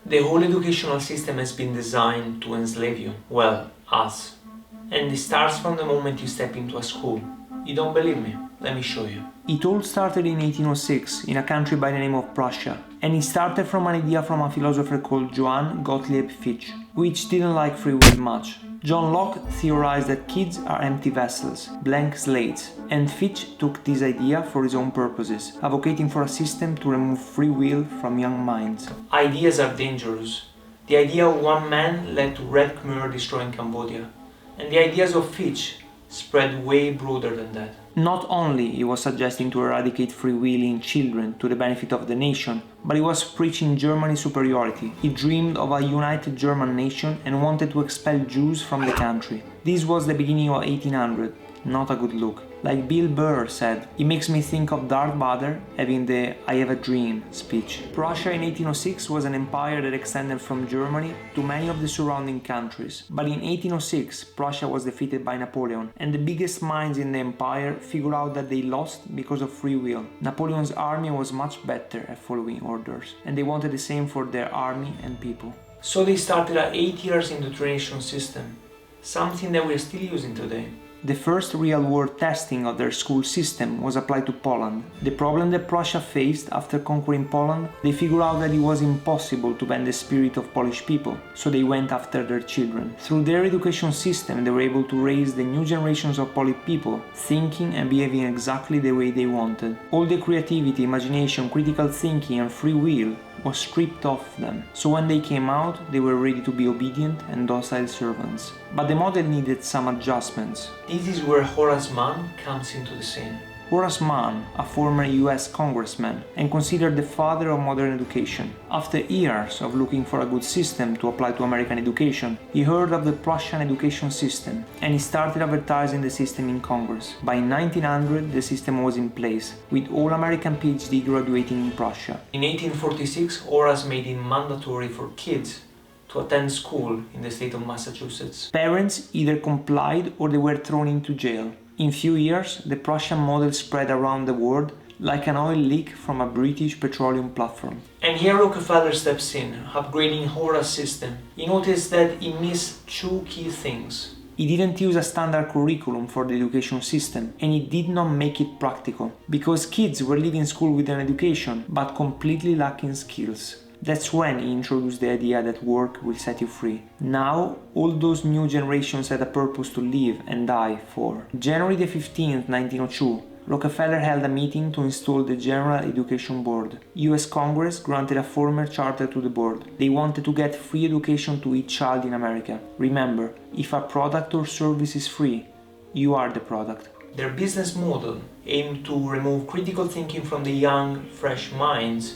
The whole educational system has been designed to enslave you. Well, us. And it starts from the moment you step into a school. You don't believe me? Let me show you. It all started in 1806 in a country by the name of Prussia, and it started from an idea from a philosopher called Johann Gottlieb Fichte, which didn't like free will much. John Locke theorized that kids are empty vessels, blank slates, and Fichte took this idea for his own purposes, advocating for a system to remove free will from young minds. Ideas are dangerous. The idea of one man led to Red Khmer destroying Cambodia, and the ideas of Fichte spread way broader than that. Not only he was suggesting to eradicate free will in children to the benefit of the nation, but he was preaching Germany's superiority. He dreamed of a united German nation and wanted to expel Jews from the country. This was the beginning of 1800, not a good look. Like Bill Burr said, it makes me think of Darth Vader having the "I have a dream" speech. Prussia in 1806 was an empire that extended from Germany to many of the surrounding countries. But in 1806, Prussia was defeated by Napoleon, and the biggest minds in the empire figured out that they lost because of free will. Napoleon's army was much better at following orders, and they wanted the same for their army and people. So they started an 8 years indoctrination system, something that we are still using today. The first real-world testing of their school system was applied to Poland. The problem that Prussia faced after conquering Poland, they figured out that it was impossible to bend the spirit of Polish people, so they went after their children. Through their education system, they were able to raise the new generations of Polish people, thinking and behaving exactly the way they wanted. All the creativity, imagination, critical thinking and free will was stripped off them, so when they came out, they were ready to be obedient and docile servants. But the model needed some adjustments. This is where Horace Mann comes into the scene. Horace Mann, a former US congressman and considered the father of modern education. After years of looking for a good system to apply to American education, he heard of the Prussian education system and he started advertising the system in Congress. By 1900, the system was in place, with all American PhD graduating in Prussia. In 1846, Horace made it mandatory for kids to attend school in the state of Massachusetts. Parents either complied or they were thrown into jail. In few years, the Prussian model spread around the world like an oil leak from a British petroleum platform. And here Rockefeller steps in, upgrading Horace's system. He noticed that he missed two key things. He didn't use a standard curriculum for the education system, and he did not make it practical, because kids were leaving school with an education, but completely lacking skills. That's when he introduced the idea that work will set you free. Now, all those new generations had a purpose to live and die for. January 15, 1902, Rockefeller held a meeting to install the General Education Board. US Congress granted a formal charter to the board. They wanted to get free education to each child in America. Remember, if a product or service is free, you are the product. Their business model aimed to remove critical thinking from the young, fresh minds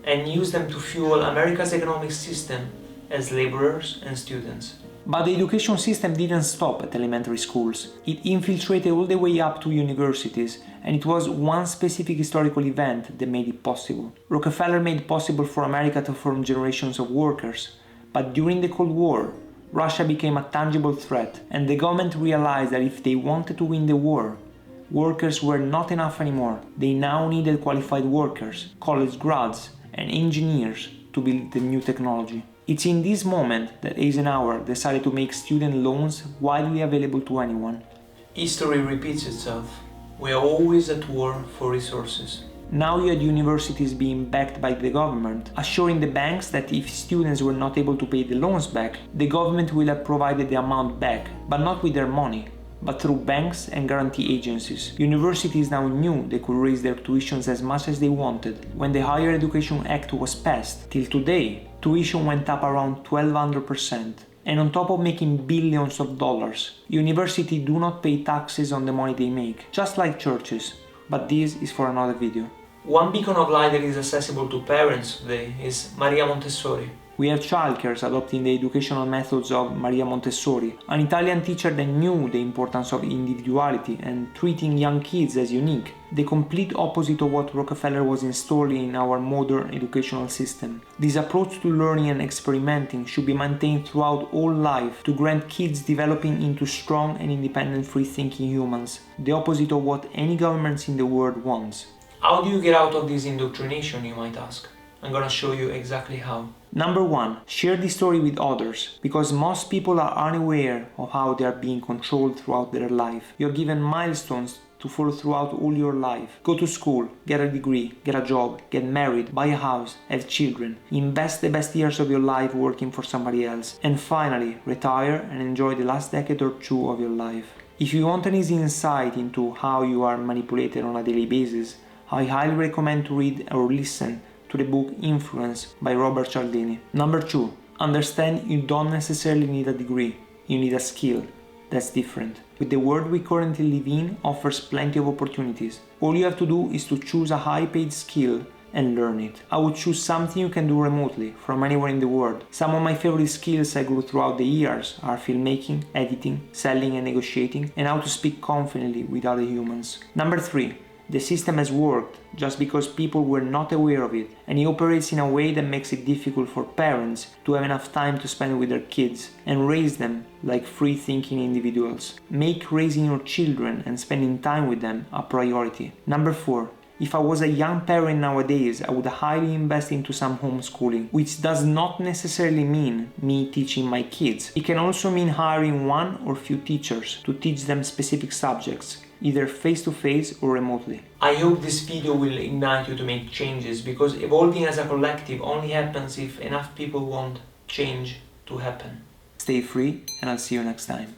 and use them to fuel America's economic system as laborers and students. But the education system didn't stop at elementary schools. It infiltrated all the way up to universities, and it was one specific historical event that made it possible. Rockefeller made it possible for America to form generations of workers, but during the Cold War, Russia became a tangible threat, and the government realized that if they wanted to win the war, workers were not enough anymore. They now needed qualified workers, college grads, and engineers to build the new technology. It's in this moment that Eisenhower decided to make student loans widely available to anyone. History repeats itself. We are always at war for resources. Now you had universities being backed by the government, assuring the banks that if students were not able to pay the loans back, the government will have provided the amount back, but not with their money, but through banks and guarantee agencies. Universities now knew they could raise their tuitions as much as they wanted. When the Higher Education Act was passed, till today, tuition went up around 1,200%. And on top of making billions of dollars, universities do not pay taxes on the money they make, just like churches. But this is for another video. One beacon of light that is accessible to parents today is Maria Montessori. We have childcares adopting the educational methods of Maria Montessori, an Italian teacher that knew the importance of individuality and treating young kids as unique, the complete opposite of what Rockefeller was installing in our modern educational system. This approach to learning and experimenting should be maintained throughout all life to grant kids developing into strong and independent free-thinking humans, the opposite of what any government in the world wants. How do you get out of this indoctrination, you might ask? I'm gonna show you exactly how. Number 1. Share this story with others, because most people are unaware of how they are being controlled throughout their life. You're given milestones to follow throughout all your life. Go to school, get a degree, get a job, get married, buy a house, have children, invest the best years of your life working for somebody else, and finally retire and enjoy the last decade or two of your life. If you want an easy insight into how you are manipulated on a daily basis, I highly recommend to read or listen to the book Influence by Robert Cialdini. Number 2. Understand you don't necessarily need a degree, you need a skill. That's different. With the world we currently live in offers plenty of opportunities. All you have to do is to choose a high-paid skill and learn it. I would choose something you can do remotely, from anywhere in the world. Some of my favorite skills I grew throughout the years are filmmaking, editing, selling and negotiating, and how to speak confidently with other humans. Number 3. The system has worked just because people were not aware of it, and it operates in a way that makes it difficult for parents to have enough time to spend with their kids and raise them like free-thinking individuals. Make raising your children and spending time with them a priority. Number 4. If I was a young parent nowadays, I would highly invest into some homeschooling, which does not necessarily mean me teaching my kids. It can also mean hiring one or few teachers to teach them specific subjects, either face-to-face or remotely. I hope this video will ignite you to make changes, because evolving as a collective only happens if enough people want change to happen. Stay free, and I'll see you next time.